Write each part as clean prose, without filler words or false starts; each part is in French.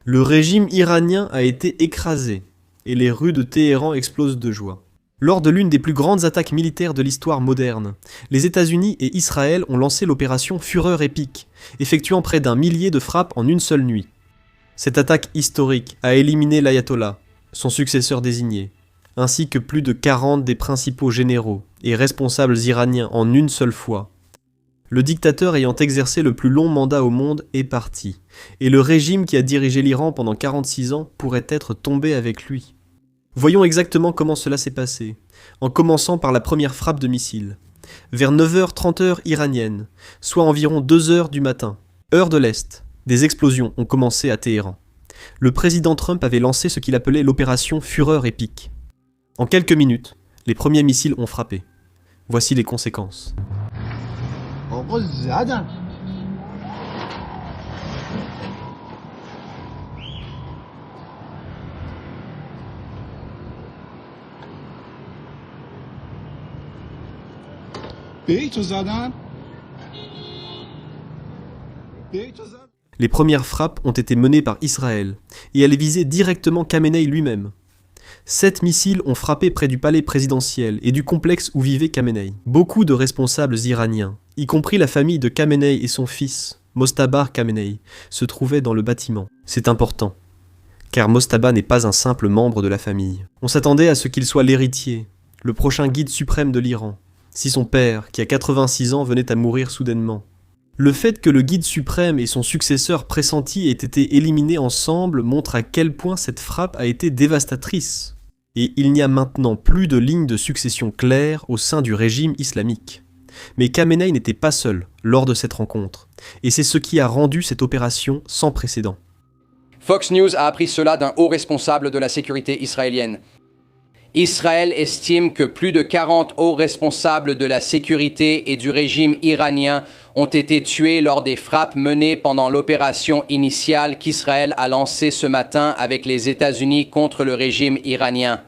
Le régime iranien a été écrasé, et les rues de Téhéran explosent de joie. Lors de l'une des plus grandes attaques militaires de l'histoire moderne, les États-Unis et Israël ont lancé l'opération Fureur épique, effectuant près d'1 millier de frappes en une seule nuit. Cette attaque historique a éliminé l'ayatollah, son successeur désigné, ainsi que plus de 40 des principaux généraux et responsables iraniens en une seule fois. Le dictateur ayant exercé le plus long mandat au monde est parti, et le régime qui a dirigé l'Iran pendant 46 ans pourrait être tombé avec lui. Voyons exactement comment cela s'est passé, en commençant par la première frappe de missile. Vers 9h30 heure iranienne, soit environ 2h du matin, heure de l'Est, des explosions ont commencé à Téhéran. Le président Trump avait lancé ce qu'il appelait l'opération Fureur épique. En quelques minutes, les premiers missiles ont frappé. Voici les conséquences. آقا زدن بیتو زدن بیتو زدن. Les premières frappes ont été menées par Israël, et elles visaient directement Khamenei lui-même. 7 missiles ont frappé près du palais présidentiel et du complexe où vivait Khamenei. Beaucoup de responsables iraniens, y compris la famille de Khamenei et son fils, Mostabah Khamenei, se trouvaient dans le bâtiment. C'est important, car Mostabah n'est pas un simple membre de la famille. On s'attendait à ce qu'il soit l'héritier, le prochain guide suprême de l'Iran, si son père, qui a 86 ans, venait à mourir soudainement. Le fait que le guide suprême et son successeur pressenti aient été éliminés ensemble montre à quel point cette frappe a été dévastatrice. Et il n'y a maintenant plus de ligne de succession claire au sein du régime islamique. Mais Khamenei n'était pas seul lors de cette rencontre, et c'est ce qui a rendu cette opération sans précédent. Fox News a appris cela d'un haut responsable de la sécurité israélienne. Israël estime que plus de 40 hauts responsables de la sécurité et du régime iranien ont été tués lors des frappes menées pendant l'opération initiale qu'Israël a lancée ce matin avec les États-Unis contre le régime iranien.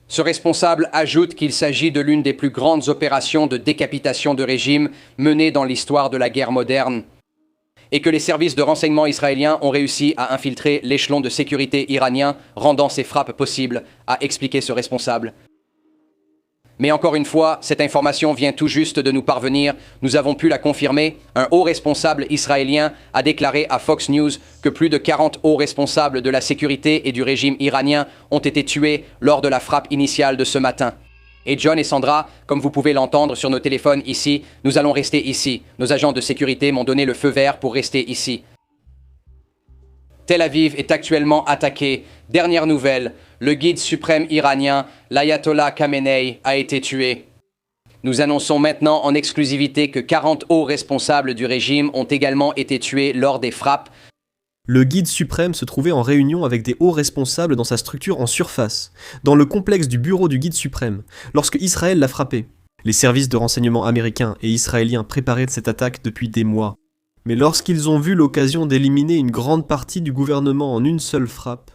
Ce responsable ajoute qu'il s'agit de l'une des plus grandes opérations de décapitation de régime menées dans l'histoire de la guerre moderne, et que les services de renseignement israéliens ont réussi à infiltrer l'échelon de sécurité iranien, rendant ces frappes possibles, a expliqué ce responsable. Mais encore une fois, cette information vient tout juste de nous parvenir, nous avons pu la confirmer. Un haut responsable israélien a déclaré à Fox News que plus de 40 hauts responsables de la sécurité et du régime iranien ont été tués lors de la frappe initiale de ce matin. Et John et Sandra, comme vous pouvez l'entendre sur nos téléphones ici, nous allons rester ici. Nos agents de sécurité m'ont donné le feu vert pour rester ici. Tel Aviv est actuellement attaqué. Dernière nouvelle, le guide suprême iranien, l'ayatollah Khamenei, a été tué. Nous annonçons maintenant en exclusivité que 40 hauts responsables du régime ont également été tués lors des frappes. Le guide suprême se trouvait en réunion avec des hauts responsables dans sa structure en surface, dans le complexe du bureau du guide suprême, lorsque Israël l'a frappé. Les services de renseignement américains et israéliens préparaient cette attaque depuis des mois. Mais lorsqu'ils ont vu l'occasion d'éliminer une grande partie du gouvernement en une seule frappe,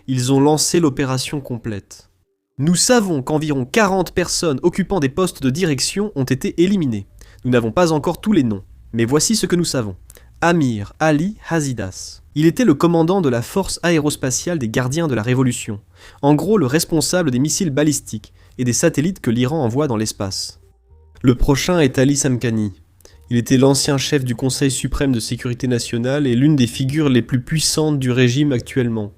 ils ont lancé l'opération complète. Nous savons qu'environ 40 personnes occupant des postes de direction ont été éliminées. Nous n'avons pas encore tous les noms, mais voici ce que nous savons. Amir Ali Hazidas. Il était le commandant de la force aérospatiale des gardiens de la Révolution, en gros le responsable des missiles balistiques et des satellites que l'Iran envoie dans l'espace. Le prochain est Ali Samkhani. Il était l'ancien chef du Conseil suprême de sécurité nationale et l'une des figures les plus puissantes du régime actuellement.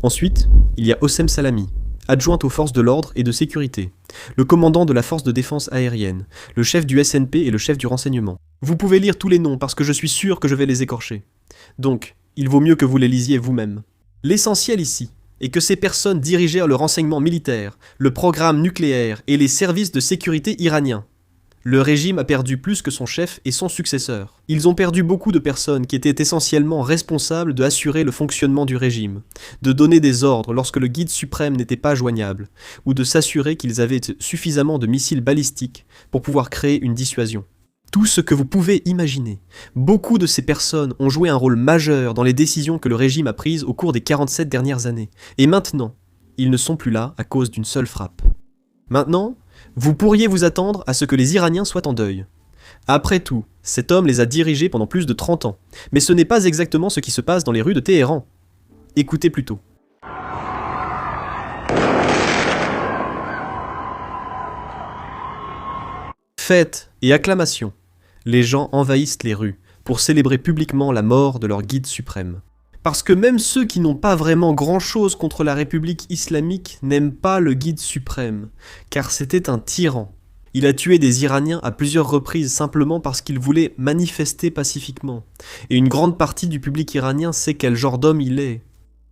Ensuite, il y a Hossein Salami, adjoint aux forces de l'ordre et de sécurité, le commandant de la force de défense aérienne, le chef du SNP et le chef du renseignement. Vous pouvez lire tous les noms parce que je suis sûr que je vais les écorcher. Donc, il vaut mieux que vous les lisiez vous-même. L'essentiel ici est que ces personnes dirigèrent le renseignement militaire, le programme nucléaire et les services de sécurité iraniens. Le régime a perdu plus que son chef et son successeur. Ils ont perdu beaucoup de personnes qui étaient essentiellement responsables de assurer le fonctionnement du régime, de donner des ordres lorsque le guide suprême n'était pas joignable, ou de s'assurer qu'ils avaient suffisamment de missiles balistiques pour pouvoir créer une dissuasion. Tout ce que vous pouvez imaginer. Beaucoup de ces personnes ont joué un rôle majeur dans les décisions que le régime a prises au cours des 47 dernières années. Et maintenant, ils ne sont plus là à cause d'une seule frappe. Maintenant, vous pourriez vous attendre à ce que les Iraniens soient en deuil. Après tout, cet homme les a dirigés pendant plus de 30 ans. Mais ce n'est pas exactement ce qui se passe dans les rues de Téhéran. Écoutez plutôt. Fêtes et acclamations. Les gens envahissent les rues pour célébrer publiquement la mort de leur guide suprême. Parce que même ceux qui n'ont pas vraiment grand-chose contre la République islamique n'aiment pas le guide suprême, car c'était un tyran. Il a tué des Iraniens à plusieurs reprises simplement parce qu'il voulait manifester pacifiquement. Et une grande partie du public iranien sait quel genre d'homme il est.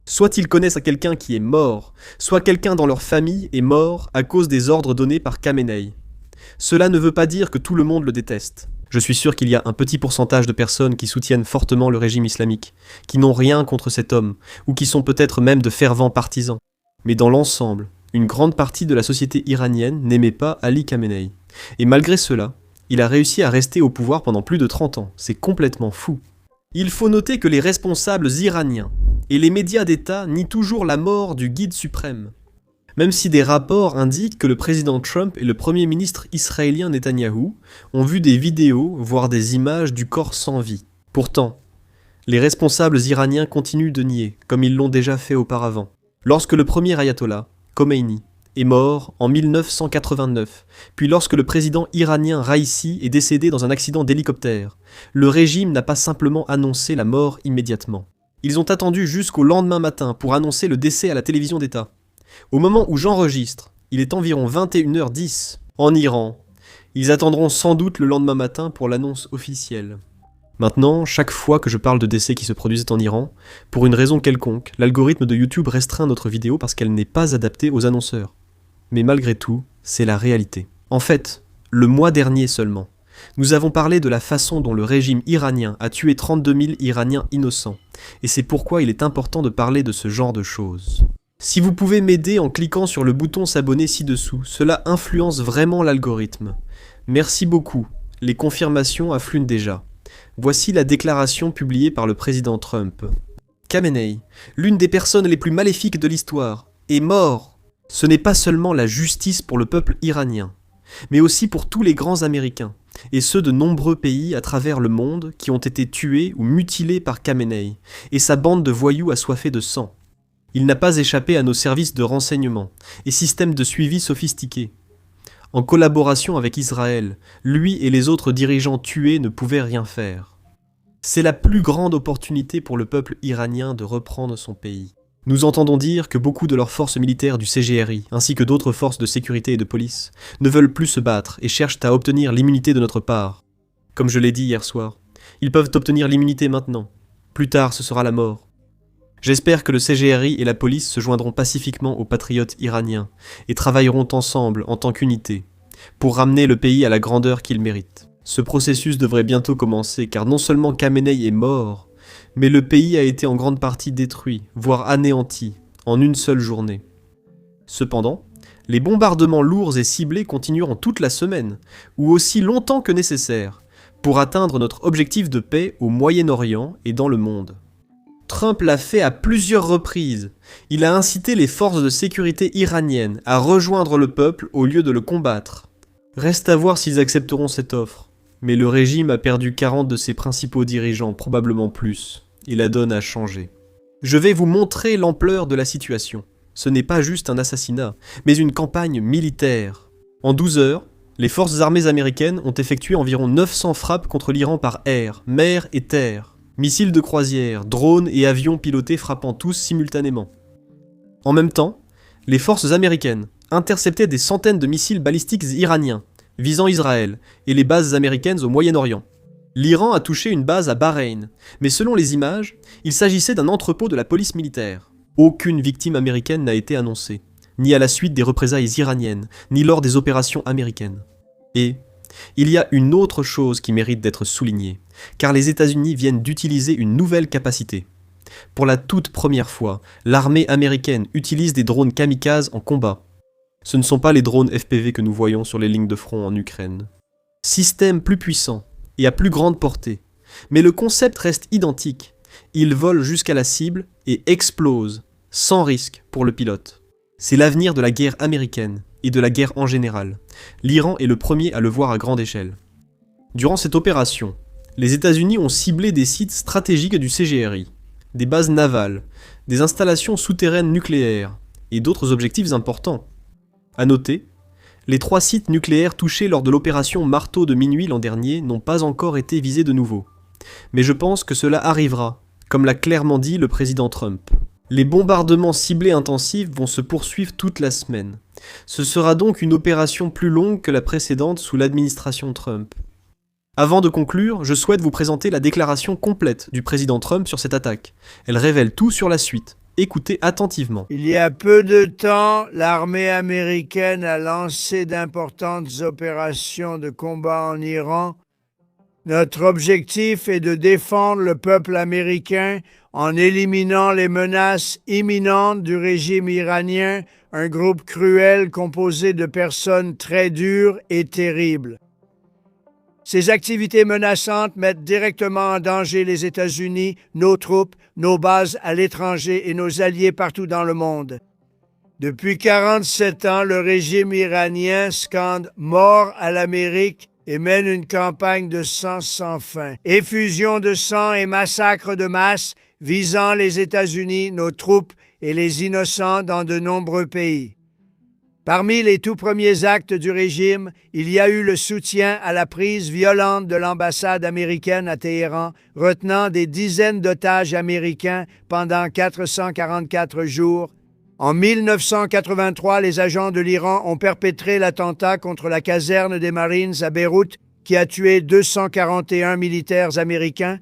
Soit ils connaissent quelqu'un qui est mort, soit quelqu'un dans leur famille est mort à cause des ordres donnés par Khamenei. Cela ne veut pas dire que tout le monde le déteste. Je suis sûr qu'il y a un petit pourcentage de personnes qui soutiennent fortement le régime islamique, qui n'ont rien contre cet homme, ou qui sont peut-être même de fervents partisans. Mais dans l'ensemble, une grande partie de la société iranienne n'aimait pas Ali Khamenei. Et malgré cela, il a réussi à rester au pouvoir pendant plus de 30 ans. C'est complètement fou. Il faut noter que les responsables iraniens et les médias d'État nient toujours la mort du guide suprême. Même si des rapports indiquent que le président Trump et le premier ministre israélien Netanyahou ont vu des vidéos, voire des images du corps sans vie. Pourtant, les responsables iraniens continuent de nier, comme ils l'ont déjà fait auparavant. Lorsque le premier ayatollah, Khomeini, est mort en 1989, puis lorsque le président iranien Raïssi est décédé dans un accident d'hélicoptère, le régime n'a pas simplement annoncé la mort immédiatement. Ils ont attendu jusqu'au lendemain matin pour annoncer le décès à la télévision d'État. Au moment où j'enregistre, il est environ 21h10 en Iran. Ils attendront sans doute le lendemain matin pour l'annonce officielle. Maintenant, chaque fois que je parle de décès qui se produisent en Iran, pour une raison quelconque, l'algorithme de YouTube restreint notre vidéo parce qu'elle n'est pas adaptée aux annonceurs. Mais malgré tout, c'est la réalité. En fait, le mois dernier seulement, nous avons parlé de la façon dont le régime iranien a tué 32 000 Iraniens innocents, et c'est pourquoi il est important de parler de ce genre de choses. Si vous pouvez m'aider en cliquant sur le bouton s'abonner ci-dessous, cela influence vraiment l'algorithme. Merci beaucoup, les confirmations affluent déjà. Voici la déclaration publiée par le président Trump. Khamenei, l'une des personnes les plus maléfiques de l'histoire, est mort. Ce n'est pas seulement la justice pour le peuple iranien, mais aussi pour tous les grands Américains, et ceux de nombreux pays à travers le monde qui ont été tués ou mutilés par Khamenei, et sa bande de voyous assoiffés de sang. Il n'a pas échappé à nos services de renseignement et systèmes de suivi sophistiqués. En collaboration avec Israël, lui et les autres dirigeants tués ne pouvaient rien faire. C'est la plus grande opportunité pour le peuple iranien de reprendre son pays. Nous entendons dire que beaucoup de leurs forces militaires du CGRI, ainsi que d'autres forces de sécurité et de police, ne veulent plus se battre et cherchent à obtenir l'immunité de notre part. Comme je l'ai dit hier soir, ils peuvent obtenir l'immunité maintenant. Plus tard, ce sera la mort. J'espère que le CGRI et la police se joindront pacifiquement aux patriotes iraniens et travailleront ensemble en tant qu'unité pour ramener le pays à la grandeur qu'il mérite. Ce processus devrait bientôt commencer car non seulement Khamenei est mort, mais le pays a été en grande partie détruit, voire anéanti, en une seule journée. Cependant, les bombardements lourds et ciblés continueront toute la semaine, ou aussi longtemps que nécessaire, pour atteindre notre objectif de paix au Moyen-Orient et dans le monde. Trump l'a fait à plusieurs reprises. Il a incité les forces de sécurité iraniennes à rejoindre le peuple au lieu de le combattre. Reste à voir s'ils accepteront cette offre. Mais le régime a perdu 40 de ses principaux dirigeants, probablement plus, et la donne a changé. Je vais vous montrer l'ampleur de la situation. Ce n'est pas juste un assassinat, mais une campagne militaire. En 12 heures, les forces armées américaines ont effectué environ 900 frappes contre l'Iran par air, mer et terre. Missiles de croisière, drones et avions pilotés frappant tous simultanément. En même temps, les forces américaines interceptaient des centaines de missiles balistiques iraniens visant Israël et les bases américaines au Moyen-Orient. L'Iran a touché une base à Bahreïn, mais selon les images, il s'agissait d'un entrepôt de la police militaire. Aucune victime américaine n'a été annoncée, ni à la suite des représailles iraniennes, ni lors des opérations américaines. Et il y a une autre chose qui mérite d'être soulignée, car les États-Unis viennent d'utiliser une nouvelle capacité. Pour la toute première fois, l'armée américaine utilise des drones kamikazes en combat. Ce ne sont pas les drones FPV que nous voyons sur les lignes de front en Ukraine. Système plus puissant et à plus grande portée, mais le concept reste identique. Ils volent jusqu'à la cible et explosent, sans risque pour le pilote. C'est l'avenir de la guerre américaine et de la guerre en général. L'Iran est le premier à le voir à grande échelle. Durant cette opération, les États-Unis ont ciblé des sites stratégiques du CGRI, des bases navales, des installations souterraines nucléaires et d'autres objectifs importants. À noter, les 3 sites nucléaires touchés lors de l'opération Marteau de minuit l'an dernier n'ont pas encore été visés de nouveau. Mais je pense que cela arrivera, comme l'a clairement dit le président Trump. Les bombardements ciblés intensifs vont se poursuivre toute la semaine. Ce sera donc une opération plus longue que la précédente sous l'administration Trump. Avant de conclure, je souhaite vous présenter la déclaration complète du président Trump sur cette attaque. Elle révèle tout sur la suite. Écoutez attentivement. Il y a peu de temps, l'armée américaine a lancé d'importantes opérations de combat en Iran. Notre objectif est de défendre le peuple américain en éliminant les menaces imminentes du régime iranien, un groupe cruel composé de personnes très dures et terribles. Ces activités menaçantes mettent directement en danger les États-Unis, nos troupes, nos bases à l'étranger et nos alliés partout dans le monde. Depuis 47 ans, le régime iranien scande « Mort à l'Amérique » et mène une campagne de sang sans fin. Effusion de sang et massacres de masse visant les États-Unis, nos troupes et les innocents dans de nombreux pays. Parmi les tout premiers actes du régime, il y a eu le soutien à la prise violente de l'ambassade américaine à Téhéran, retenant des dizaines d'otages américains pendant 444 jours. En 1983, les agents de l'Iran ont perpétré l'attentat contre la caserne des Marines à Beyrouth, qui a tué 241 militaires américains.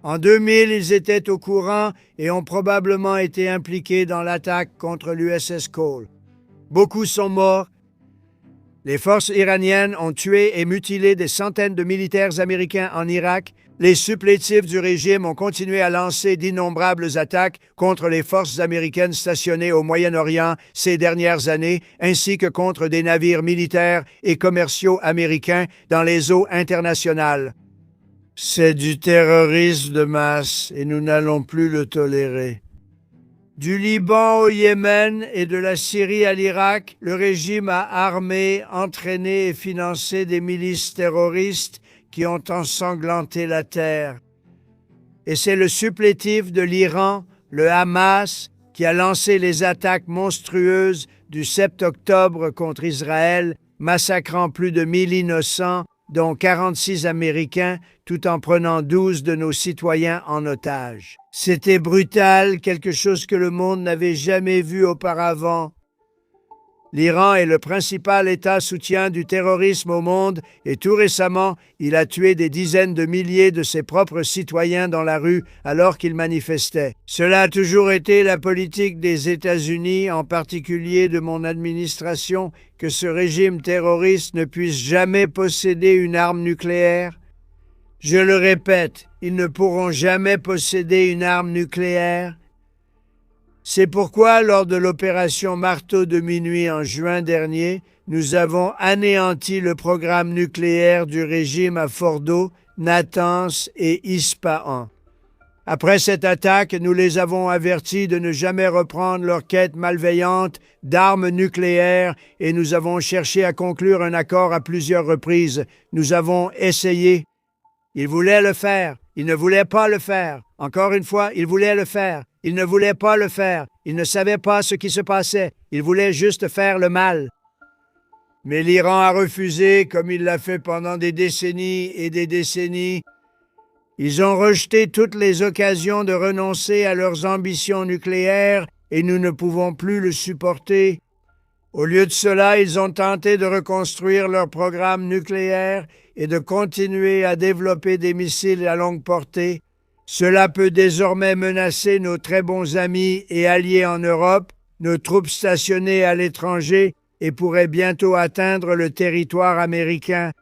En 2000, ils étaient au courant et ont probablement été impliqués dans l'attaque contre l'USS Cole. Beaucoup sont morts. Les forces iraniennes ont tué et mutilé des centaines de militaires américains en Irak. Les supplétifs du régime ont continué à lancer d'innombrables attaques contre les forces américaines stationnées au Moyen-Orient ces dernières années, ainsi que contre des navires militaires et commerciaux américains dans les eaux internationales. C'est du terrorisme de masse et nous n'allons plus le tolérer. Du Liban au Yémen et de la Syrie à l'Irak, le régime a armé, entraîné et financé des milices terroristes qui ont ensanglanté la terre. Et c'est le supplétif de l'Iran, le Hamas, qui a lancé les attaques monstrueuses du 7 octobre contre Israël, massacrant plus de 1000 innocents, dont 46 Américains, tout en prenant 12 de nos citoyens en otage. C'était brutal, quelque chose que le monde n'avait jamais vu auparavant. L'Iran est le principal État soutien du terrorisme au monde et tout récemment, il a tué des dizaines de milliers de ses propres citoyens dans la rue alors qu'ils manifestaient. Cela a toujours été la politique des États-Unis, en particulier de mon administration, que ce régime terroriste ne puisse jamais posséder une arme nucléaire. Je le répète, ils ne pourront jamais posséder une arme nucléaire. C'est pourquoi, lors de l'opération Marteau de minuit en juin dernier, nous avons anéanti le programme nucléaire du régime à Fordo, Natanz et Ispahan. Après cette attaque, nous les avons avertis de ne jamais reprendre leur quête malveillante d'armes nucléaires et nous avons cherché à conclure un accord à plusieurs reprises. Nous avons essayé. Ils voulaient le faire. Ils ne voulaient pas le faire. Encore une fois, ils voulaient le faire. Ils ne voulaient pas le faire. Ils ne savaient pas ce qui se passait. Ils voulaient juste faire le mal. Mais l'Iran a refusé, comme il l'a fait pendant des décennies et des décennies. Ils ont rejeté toutes les occasions de renoncer à leurs ambitions nucléaires et nous ne pouvons plus le supporter. Au lieu de cela, ils ont tenté de reconstruire leur programme nucléaire et de continuer à développer des missiles à longue portée. Cela peut désormais menacer nos très bons amis et alliés en Europe, nos troupes stationnées à l'étranger et pourrait bientôt atteindre le territoire américain.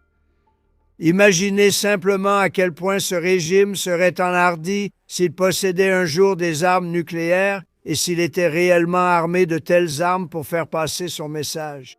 Imaginez simplement à quel point ce régime serait enhardi s'il possédait un jour des armes nucléaires et s'il était réellement armé de telles armes pour faire passer son message.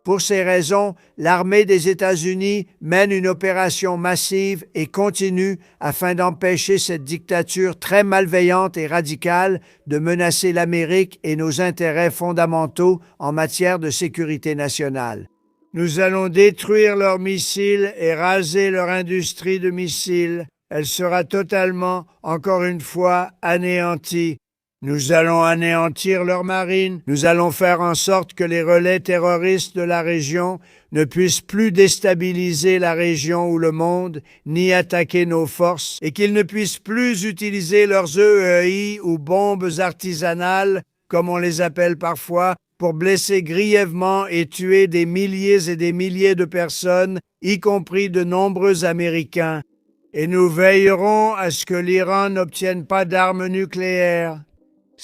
Pour ces raisons, l'armée des États-Unis mène une opération massive et continue afin d'empêcher cette dictature très malveillante et radicale de menacer l'Amérique et nos intérêts fondamentaux en matière de sécurité nationale. Nous allons détruire leurs missiles et raser leur industrie de missiles. Elle sera totalement, encore une fois, anéantie. Nous allons anéantir leur marine. Nous allons faire en sorte que les relais terroristes de la région ne puissent plus déstabiliser la région ou le monde, ni attaquer nos forces, et qu'ils ne puissent plus utiliser leurs EEI ou bombes artisanales, comme on les appelle parfois, pour blesser grièvement et tuer des milliers et des milliers de personnes, y compris de nombreux Américains. Et nous veillerons à ce que l'Iran n'obtienne pas d'armes nucléaires.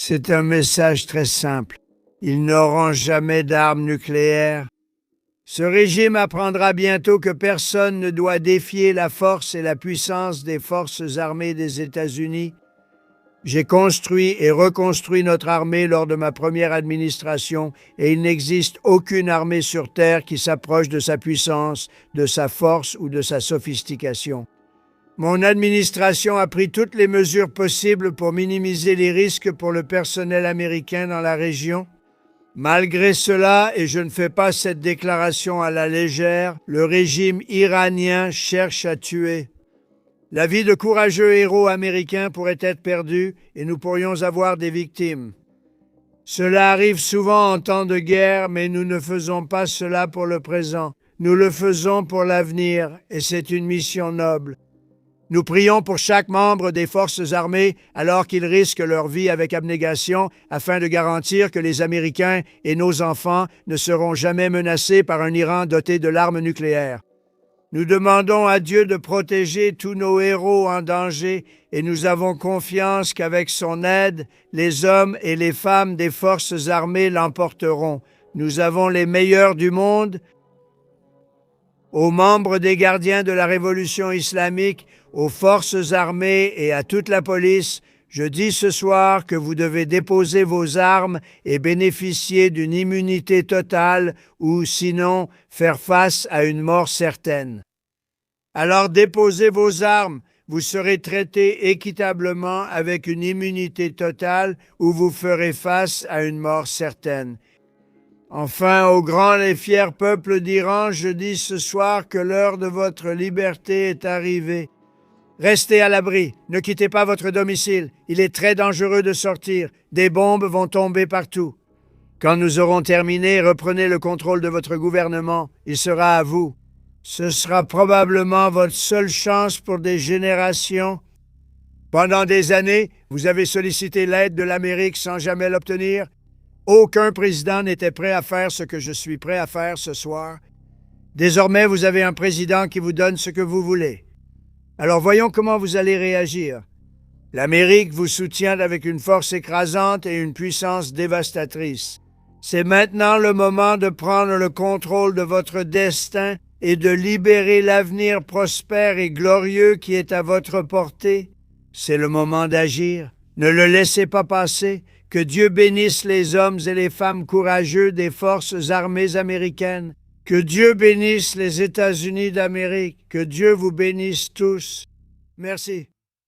C'est un message très simple. Ils n'auront jamais d'armes nucléaires. Ce régime apprendra bientôt que personne ne doit défier la force et la puissance des forces armées des États-Unis. J'ai construit et reconstruit notre armée lors de ma première administration et il n'existe aucune armée sur Terre qui s'approche de sa puissance, de sa force ou de sa sophistication. Mon administration a pris toutes les mesures possibles pour minimiser les risques pour le personnel américain dans la région. Malgré cela, et je ne fais pas cette déclaration à la légère, le régime iranien cherche à tuer. La vie de courageux héros américains pourrait être perdue et nous pourrions avoir des victimes. Cela arrive souvent en temps de guerre, mais nous ne faisons pas cela pour le présent. Nous le faisons pour l'avenir et c'est une mission noble. Nous prions pour chaque membre des forces armées alors qu'ils risquent leur vie avec abnégation afin de garantir que les Américains et nos enfants ne seront jamais menacés par un Iran doté de l'arme nucléaire. Nous demandons à Dieu de protéger tous nos héros en danger et nous avons confiance qu'avec son aide, les hommes et les femmes des forces armées l'emporteront. Nous avons les meilleurs du monde. Aux membres des gardiens de la révolution islamique, aux forces armées et à toute la police, je dis ce soir que vous devez déposer vos armes et bénéficier d'une immunité totale ou sinon faire face à une mort certaine. Alors déposez vos armes, vous serez traités équitablement avec une immunité totale ou vous ferez face à une mort certaine. Enfin, au grand et fier peuple d'Iran, je dis ce soir que l'heure de votre liberté est arrivée. Restez à l'abri, ne quittez pas votre domicile, il est très dangereux de sortir, des bombes vont tomber partout. Quand nous aurons terminé, reprenez le contrôle de votre gouvernement, il sera à vous. Ce sera probablement votre seule chance pour des générations. Pendant des années, vous avez sollicité l'aide de l'Amérique sans jamais l'obtenir. Aucun président n'était prêt à faire ce que je suis prêt à faire ce soir. Désormais, vous avez un président qui vous donne ce que vous voulez. Alors voyons comment vous allez réagir. L'Amérique vous soutient avec une force écrasante et une puissance dévastatrice. C'est maintenant le moment de prendre le contrôle de votre destin et de libérer l'avenir prospère et glorieux qui est à votre portée. C'est le moment d'agir. Ne le laissez pas passer. Que Dieu bénisse les hommes et les femmes courageux des forces armées américaines. Que Dieu bénisse les États-Unis d'Amérique. Que Dieu vous bénisse tous. Merci.